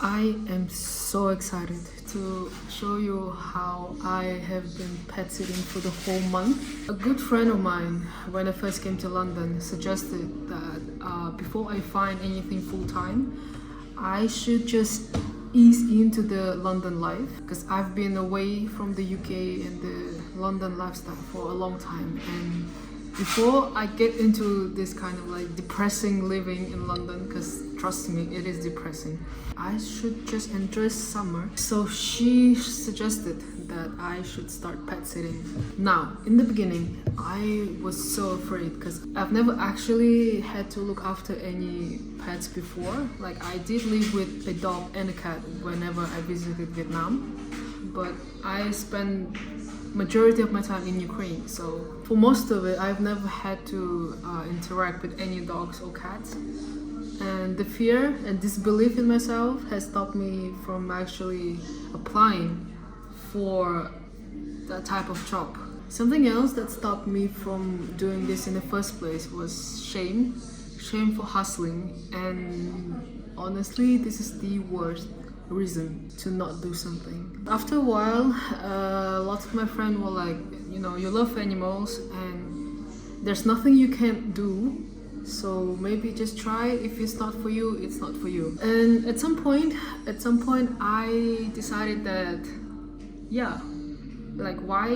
I am so excited to show you how I have been pet sitting for the whole month. A good friend of mine, when I first came to London, suggested that before I find anything full-time, I should just ease into the London life, because I've been away from the UK and the London lifestyle for a long time, and before I get into this kind of like depressing living in London, because trust me, it is depressing, I should just enjoy summer. So she suggested that I should start pet sitting. Now, in the beginning, I was so afraid because I've never actually had to look after any pets before. Like, I did live with a dog and a cat whenever I visited Vietnam, but I spent majority of my time in Ukraine, so for most of it I've never had to interact with any dogs or cats, and the fear and disbelief in myself has stopped me from actually applying for that type of job. Something else that stopped me from doing this in the first place was shame for hustling, and honestly this is the worst reason to not do something. After a while, lots of my friends were like, you know, you love animals and there's nothing you can't do, so maybe just try. If it's not for you, it's not for you. And at some point I decided that, yeah, like why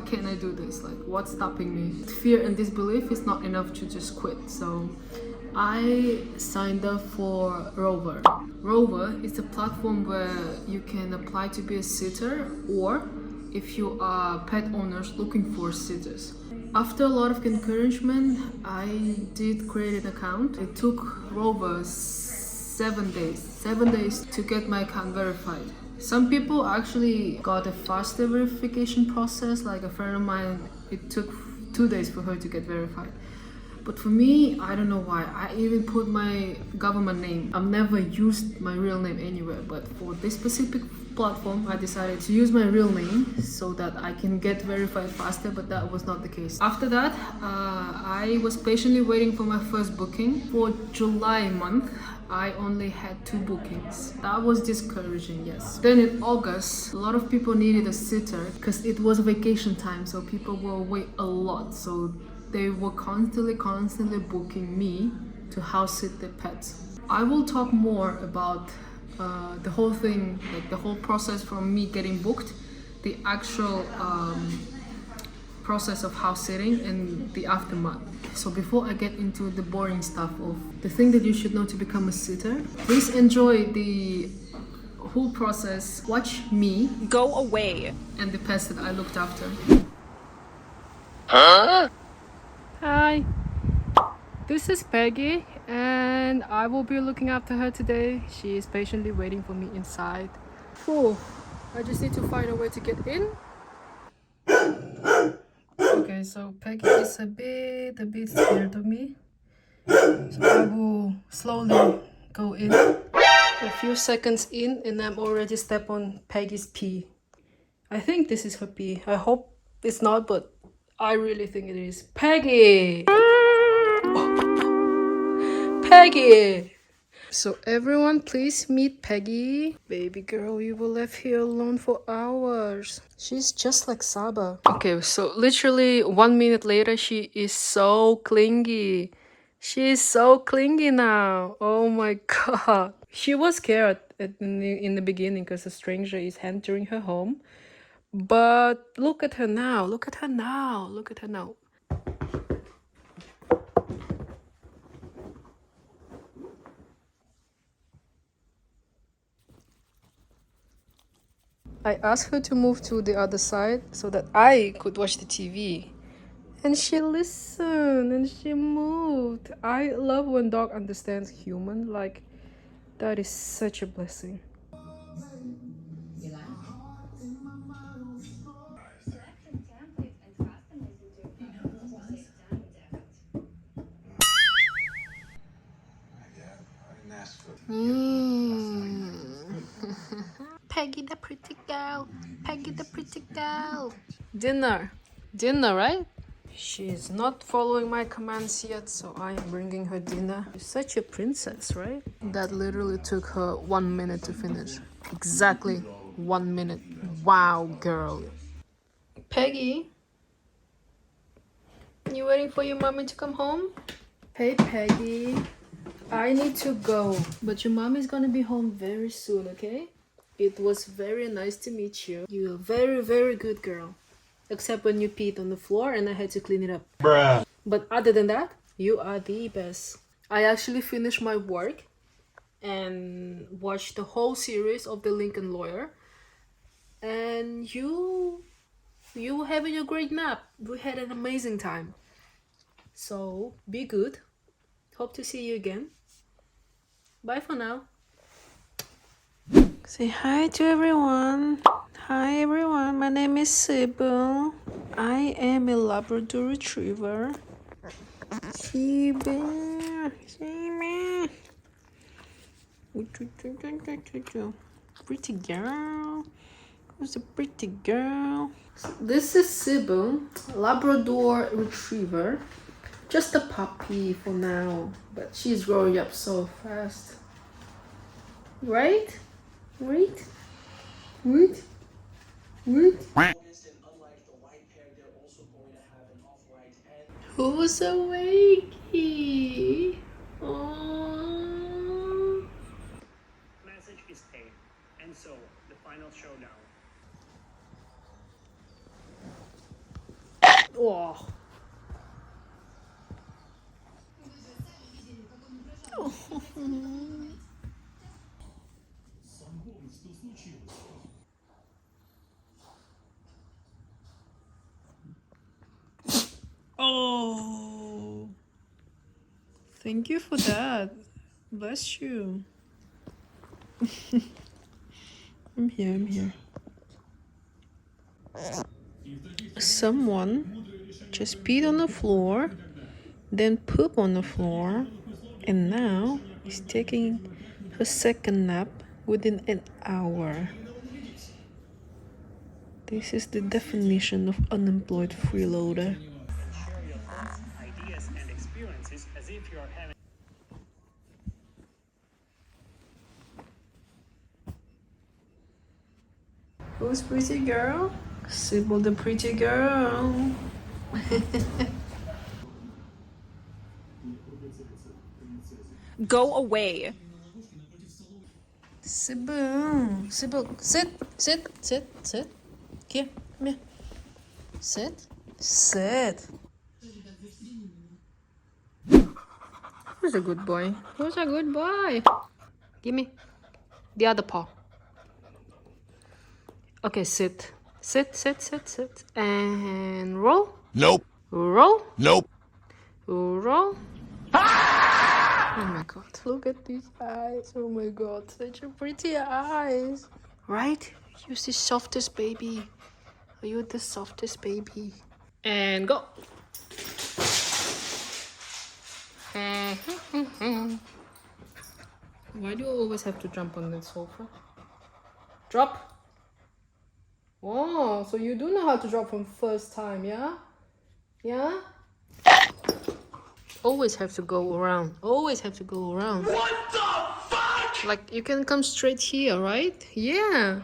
can't I do this? Like, what's stopping me? Fear and disbelief is not enough to just quit. So I signed up for Rover. Rover is a platform where you can apply to be a sitter, or if you are pet owners looking for sitters. After a lot of encouragement, I did create an account. It took Rover 7 days to get my account verified. Some people actually got a faster verification process. Like a friend of mine, it took 2 days for her to get verified. But for me, I don't know why. I even put my government name. I've never used my real name anywhere, but for this specific platform, I decided to use my real name so that I can get verified faster, but that was not the case. After that, I was patiently waiting for my first booking. For July month, I only had 2 bookings. That was discouraging, yes. Then in August, a lot of people needed a sitter because it was vacation time, so people were away a lot. So they were constantly booking me to house sit their pets. I will talk more about the whole thing, like the whole process from me getting booked, the actual process of house sitting, and the aftermath. So before I get into the boring stuff of the thing that you should know to become a sitter, please enjoy the whole process. Watch me go away and the pets that I looked after. Hi, this is Peggy and I will be looking after her today. She is patiently waiting for me inside. Whew, I just need to find a way to get in. Okay, so Peggy is a bit scared of me. So I will slowly go in. A few seconds in and I'm already stepped on Peggy's pee. I think this is her pee. I hope it's not, but I really think it is. Peggy! Peggy! So everyone please meet Peggy. Baby girl, you were left here alone for hours. She's just like Saba. Okay, so literally 1 minute later, she is so clingy. She is so clingy now. Oh my god. She was scared in the beginning because a stranger is entering her home. But look at her now. Look at her now. Look at her now. I asked her to move to the other side so that I could watch the TV. And she listened and she moved. I love when dog understands human. Like, that is such a blessing. Peggy the pretty girl. Peggy the pretty girl. Dinner, right? She's not following my commands yet, so I am bringing her dinner. She's such a princess, right? That literally took her 1 minute to finish. Exactly 1 minute. Wow, girl. Peggy, you waiting for your mommy to come home? Hey, Peggy. I need to go, but your mom is gonna be home very soon, okay? It was very nice to meet you. You're a very, very good girl. Except when you peed on the floor and I had to clean it up. Bruh. But other than that, you are the best. I actually finished my work and watched the whole series of The Lincoln Lawyer. And you were having a great nap. We had an amazing time. So be good. Hope to see you again. Bye for now. Say hi to everyone. Hi everyone, my name is Sybil. I am a Labrador Retriever. Sybil. Pretty girl. Who's a pretty girl? This is Sybil, Labrador Retriever. Just a puppy for now, but she's growing up so fast. Right? Right? Right? Right? Who's awakey? Aww. Message is paid, and so the final showdown. Oh. Oh, thank you for that. Bless you. I'm here. Someone just peed on the floor, then poop on the floor, and now is taking her second nap within an hour. This is the definition of unemployed freeloader. Share your thoughts, ideas, and experiences as if you are having. Who's pretty girl? Sybil the pretty girl. Go away. Sybil, sit. Here, come here. Sit. Who's a good boy? Give me the other paw. Okay, sit. And roll. Nope. Roll. Nope. Roll. Oh my god, look at these eyes. Oh my god, such a pretty eyes. Right? You're the softest baby. Are you the softest baby? And go. Why do you always have to jump on the sofa? Drop. Oh, so you do know how to drop from first time, yeah? Yeah? Always have to go around. What the fuck? Like, you can come straight here, right? Yeah.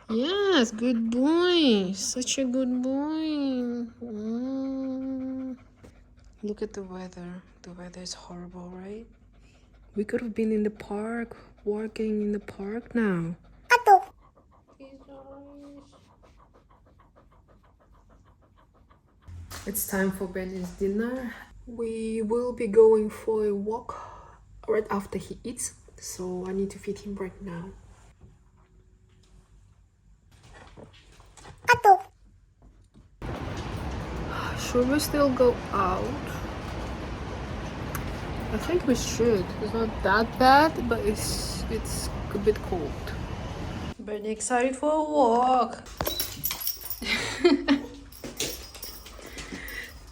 Yes, good boy. Such a good boy. Look at the weather. The weather is horrible, right? We could have been in the park, walking in the park now. It's time for Benny's dinner. We will be going for a walk right after he eats, so I need to feed him right now. Should we still go out? I think we should. It's not that bad, but it's a bit cold. Benny excited for a walk.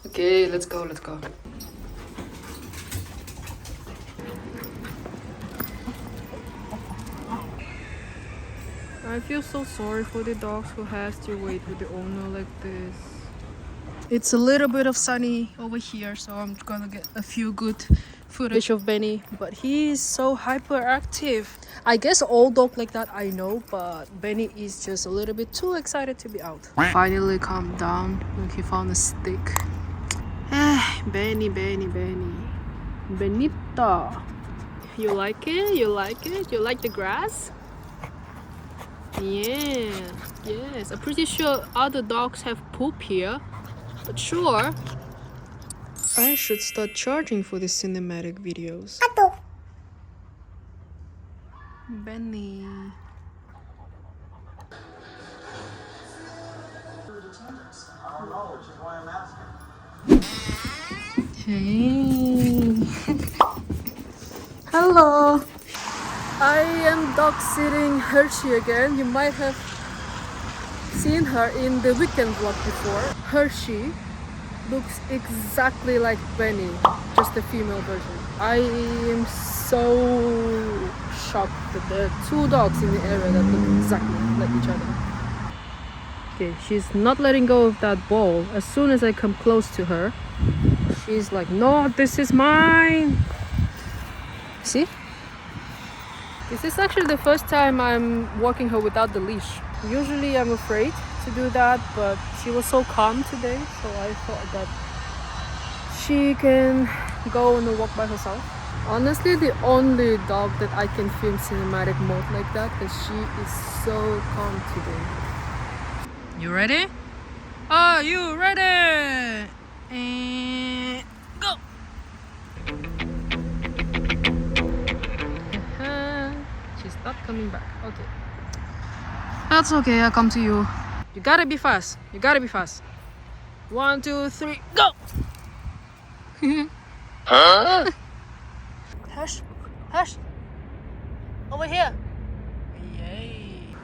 Okay, let's go. I feel so sorry for the dogs who has to wait with the owner like this. It's a little bit of sunny over here, so I'm gonna get a few good footage of Benny. But he's so hyperactive. I guess all dog like that, I know, but Benny is just a little bit too excited to be out. Finally calmed down. Look, he found a stick. Benny, Benny, Benny. Benita. You like it? You like it? You like the grass? Yeah, yes. I'm pretty sure other dogs have poop here. But sure. I should start charging for the cinematic videos. Benny. Hey. Hello. I am dog sitting Hershey again. You might have seen her in the weekend vlog before. Hershey looks exactly like Benny, just a female version. I am so shocked that there are two dogs in the area that look exactly like each other. Okay, she's not letting go of that ball. As soon as I come close to her, she's like, no, this is mine. See? This is actually the first time I'm walking her without the leash. Usually I'm afraid to do that, but she was so calm today, so I thought that she can go on a walk by herself. Honestly, the only dog that I can film cinematic mode like that, because she is so calm today. You ready? Are you ready? And go! She's not coming back. Okay. That's okay, I'll come to you. You gotta be fast. You gotta be fast. 1, 2, 3, go! Huh? Hush. Hush. Over here. Yay.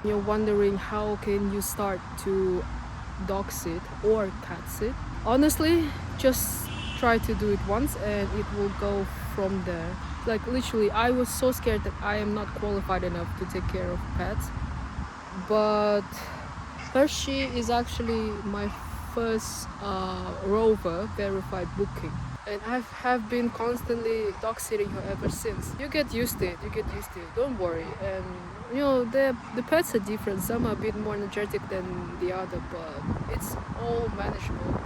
You're wondering how can you start to dog sit or cat sit? Honestly, just try to do it once and it will go from there. Like literally, I was so scared that I am not qualified enough to take care of pets. But Hershey is actually my first Rover verified booking. And I have been constantly dog sitting her ever since. You get used to it, don't worry. And you know, the pets are different. Some are a bit more energetic than the other, but it's all manageable.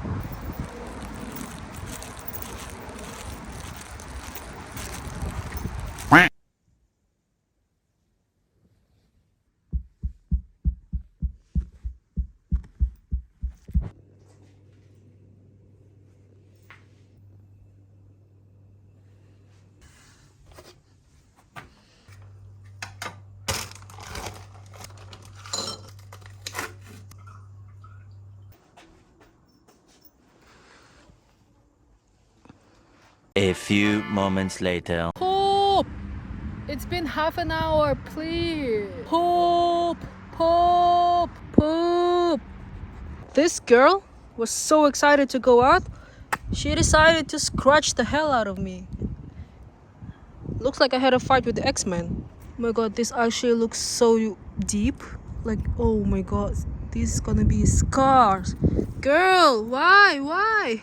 A few moments later. Poop! It's been half an hour, please. Poop! Poop! Poop! This girl was so excited to go out, she decided to scratch the hell out of me. Looks like I had a fight with the X-Men. Oh my god, this actually looks so deep. Like, oh my god, this is gonna be scars. Girl, why? Why?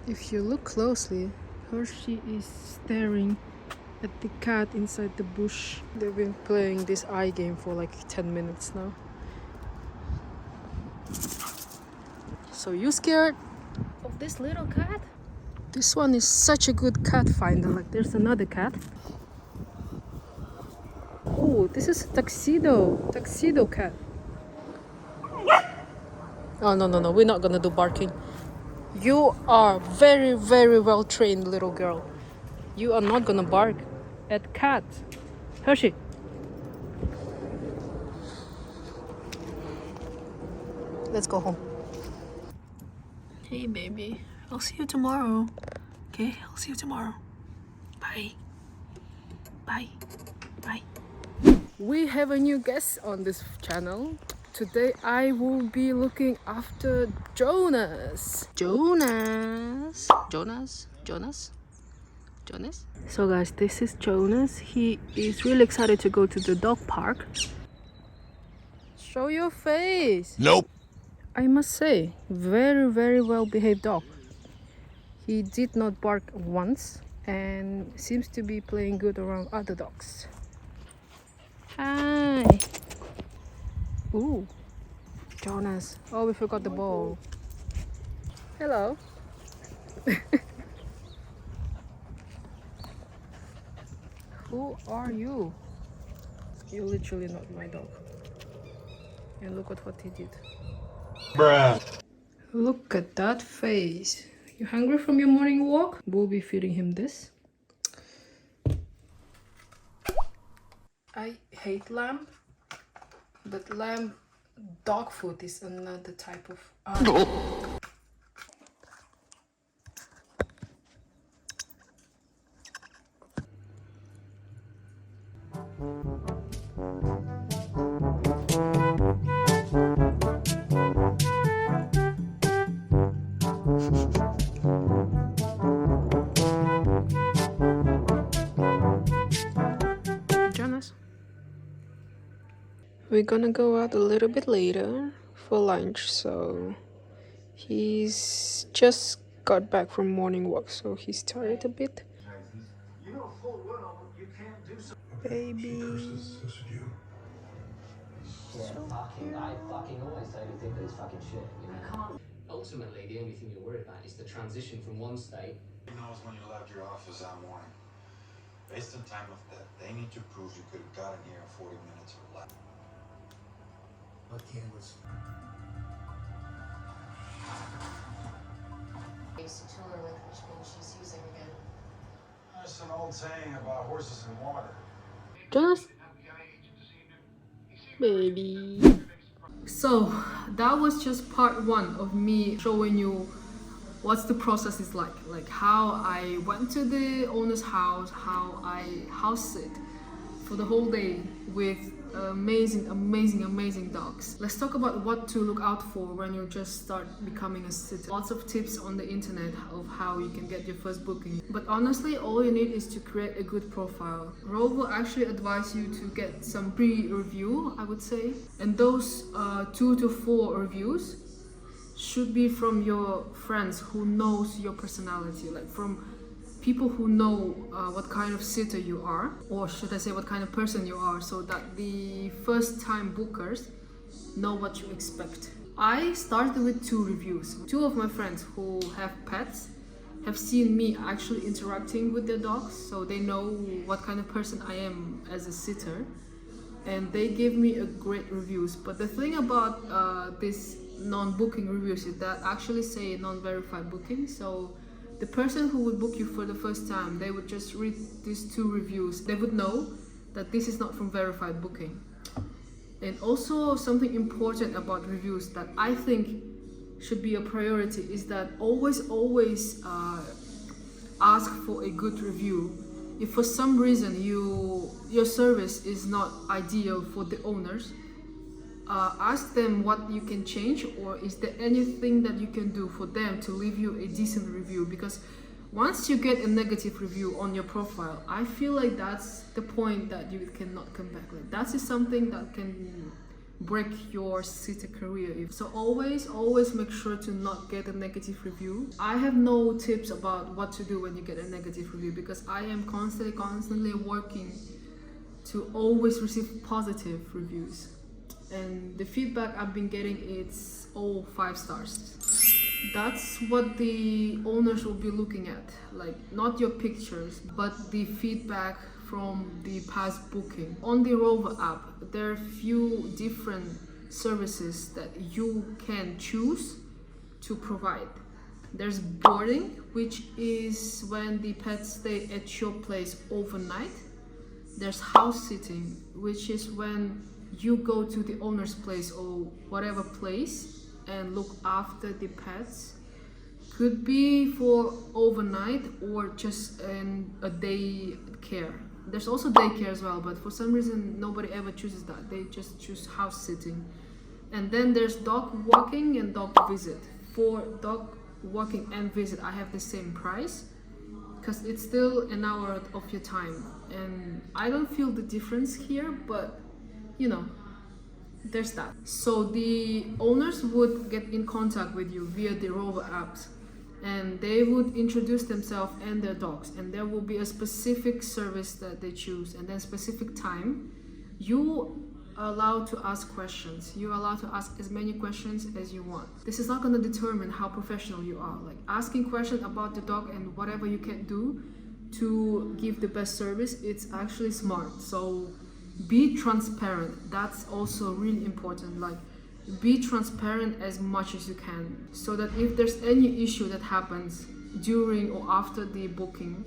If you look closely, Hershey is staring at the cat inside the bush. They've been playing this eye game for like 10 minutes now. So you scared of this little cat? This one is such a good cat finder. Like there's another cat. Oh, this is a tuxedo cat. Oh no, we're not gonna do barking. You are very, very well trained little girl. You are not gonna bark at cats. Hershey. Let's go home. Hey baby, I'll see you tomorrow. Okay, I'll see you tomorrow. Bye. Bye. Bye. We have a new guest on this channel. Today I will be looking after Jonas. Jonas. So guys, this is Jonas. He is really excited to go to the dog park. Show your face. Nope. I must say, very well behaved dog. He did not bark once and seems to be playing good around other dogs. Hi. Ooh, Jonas. Oh, we forgot the ball. Hello. Who are you? You're literally not my dog. And look at what he did. Bruh. Look at that face. You hungry from your morning walk? We'll be feeding him this. I hate lamb, but lamb dog food is another type of Jonas. We're gonna go out a little bit later for lunch, so he's just got back from morning walk, so he's tired a bit. Baby. I fucking always totally think that it's fucking shit, you know? Ultimately, the only thing you're worried about is the transition from one state. He knows when you left your office that morning. Based on time of death, they need to prove you could have gotten here in 40 minutes or less. What cameras? To her licorice bin she's using again. That's an old saying about horses and water. Jonas. Baby. So that was just part one of me showing you what's the process is like how I went to the owner's house, how I house sit for the whole day with amazing dogs. Let's talk about what to look out for when you just start becoming a sitter. Lots of tips on the internet of how you can get your first booking, but honestly all you need is to create a good profile. Rover actually advise you to get some pre-review, I would say, and those 2 to 4 reviews should be from your friends who knows your personality, like from people who know what kind of sitter you are, or should I say what kind of person you are, so that the first time bookers know what you expect. I started with 2 reviews. 2 of my friends who have pets have seen me actually interacting with their dogs, so they know what kind of person I am as a sitter, and they gave me a great reviews. But the thing about this non-booking reviews is that actually say non-verified booking, so the person who would book you for the first time, they would just read these 2 reviews. They would know that this is not from verified booking. And also something important about reviews that I think should be a priority is that always ask for a good review. If for some reason your service is not ideal for the owners, ask them what you can change, or is there anything that you can do for them to leave you a decent review. Because once you get a negative review on your profile, I feel like that's the point that you cannot come back. Like that is something that can break your sitter career. So always make sure to not get a negative review. I have no tips about what to do when you get a negative review, because I am constantly working to always receive positive reviews. And the feedback I've been getting, it's all 5 stars. That's what the owners will be looking at, like not your pictures, but the feedback from the past booking. On the Rover app, there are few different services that you can choose to provide. There's boarding, which is when the pets stay at your place overnight. There's house sitting, which is when you go to the owner's place or whatever place and look after the pets. Could be for overnight or just a day care. There's also daycare as well, but for some reason nobody ever chooses that. They just choose house sitting. And then there's dog walking and dog visit. For dog walking and visit, I have the same price because it's still an hour of your time, and I don't feel the difference here, but you know, there's that. So the owners would get in contact with you via the Rover apps, and they would introduce themselves and their dogs, and there will be a specific service that they choose, and then specific time. You are allowed to ask questions. You're allowed to ask as many questions as you want. This is not going to determine how professional you are. Like asking questions about the dog and whatever you can do to give the best service, it's actually smart. So be transparent. That's also really important. Like be transparent as much as you can, so that if there's any issue that happens during or after the booking,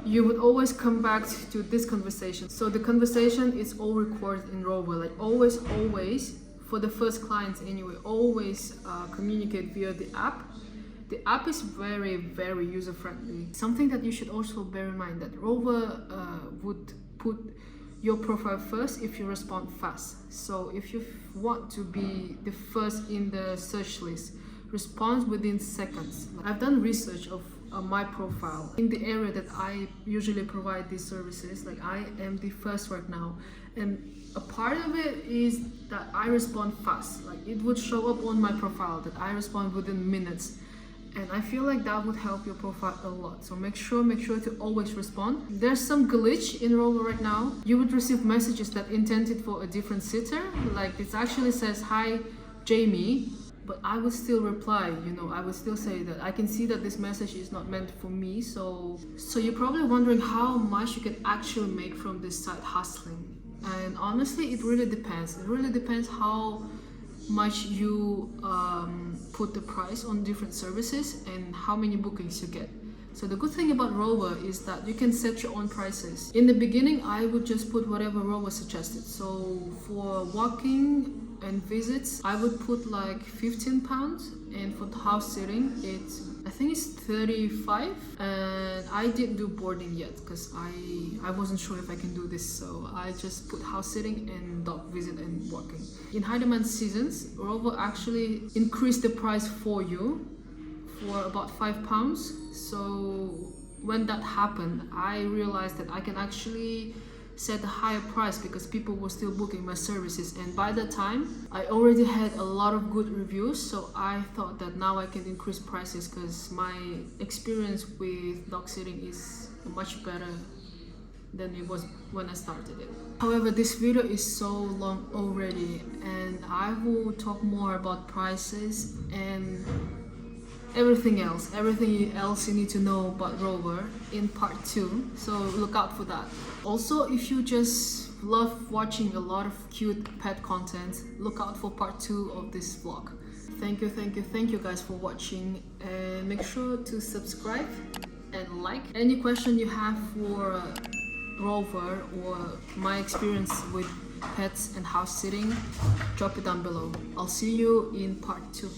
you would always come back to this conversation. So the conversation is all recorded in Rover. Like always, for the first clients anyway, always communicate via the app. The app is very, very user-friendly. Something that you should also bear in mind, that Rover would put your profile first if you respond fast. So if you want to be the first in the search list, respond within seconds. I've done research of my profile in the area that I usually provide these services. Like I am the first right now, and a part of it is that I respond fast. Like it would show up on my profile that I respond within minutes. And I feel like that would help your profile a lot. So make sure to always respond. There's some glitch in Rover right now. You would receive messages that intended for a different sitter. Like it actually says, "Hi, Jamie," but I would still reply. I would still say that I can see that this message is not meant for me. So you're probably wondering how much you can actually make from this side hustling. And honestly, it really depends. It really depends how much you put the price on different services and how many bookings you get. So the good thing about Rover is that you can set your own prices. In the beginning, I would just put whatever Rover suggested. So for walking and visits, I would put like £15, and for house sitting, I think it's 35. And I didn't do boarding yet because I wasn't sure if I can do this, so I just put house sitting and dog visit and walking. In high demand seasons, Rover actually increased the price for you for about £5. So when that happened, I realized that I can actually set a higher price because people were still booking my services, and by that time I already had a lot of good reviews. So I thought that now I can increase prices because my experience with dog sitting is much better than it was when I started it. However, this video is so long already, and I will talk more about prices and everything else you need to know about Rover in part 2, so look out for that. Also, if you just love watching a lot of cute pet content, look out for part 2 of this vlog. Thank you guys for watching, and make sure to subscribe and like. Any question you have for Rover or my experience with pets and house sitting, drop it down below. I'll see you in part 2.